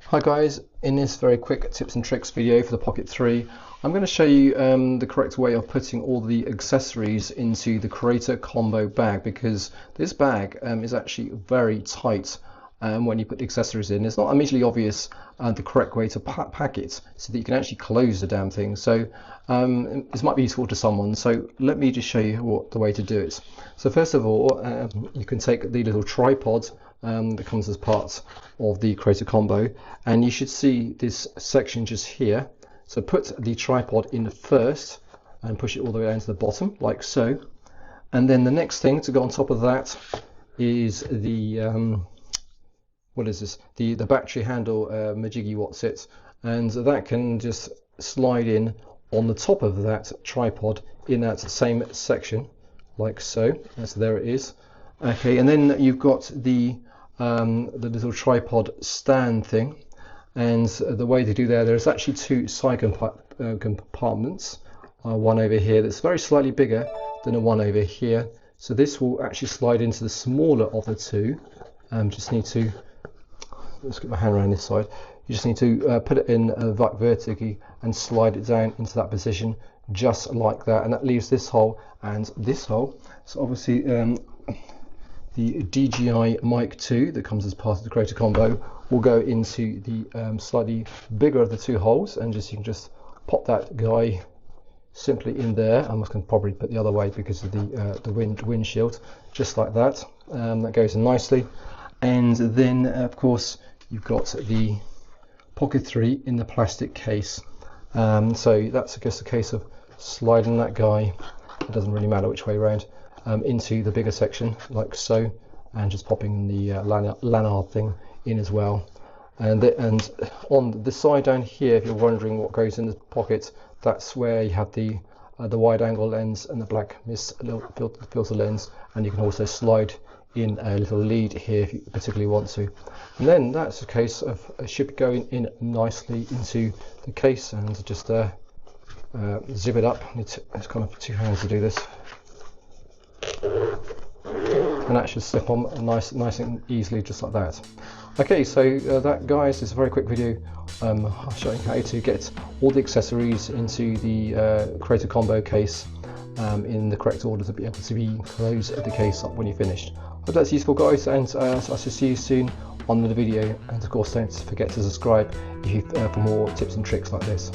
Hi guys, in this very quick tips and tricks video for the Pocket 3, I'm going to show you the correct way of putting all the accessories into the Creator Combo bag, because this bag is actually very tight when you put the accessories in. It's not immediately obvious the correct way to pack it so that you can actually close the damn thing. So this might be useful to someone, so let me just show you the way to do it. So first of all, you can take the little tripod that comes as part of the Creator Combo, and you should see this section just here. So put the tripod in first and push it all the way down to the bottom like so, and then the next thing to go on top of that is the what is this, the battery handle Majiggy Whatsit, and that can just slide in on the top of that tripod in that same section like so. So there it is. Okay, and then you've got the little tripod stand thing, and the way to do there's actually two side compartments, one over here that's very slightly bigger than the one over here, so this will actually slide into the smaller of the two. Just need to, let's get my hand around this side, you just need to put it in vertically and slide it down into that position just like that, and that leaves this hole and this hole. So obviously the DJI Mic 2 that comes as part of the Creator Combo will go into the slightly bigger of the two holes, and you can just pop that guy simply in there. I'm just going to probably put the other way because of the windshield, just like that. That goes in nicely, and then of course you've got the Pocket 3 in the plastic case. So that's just a case of sliding that guy, it doesn't really matter which way around, into the bigger section like so, and just popping the Lanard thing in as well. And on the side down here, if you're wondering what goes in the pocket, that's where you have the wide angle lens and the black mist filter lens, and you can also slide in a little lead here if you particularly want to. And then that's a case of it should be going in nicely into the case, and just zip it up. It's kind of two hands to do this, and that should slip on nice and easily, just like that. Okay, so that guys is a very quick video showing how to get all the accessories into the Creator Combo case in the correct order to be able to close the case up when you're finished. Hope that's useful guys, and I shall see you soon on the video, and of course don't forget to subscribe for more tips and tricks like this.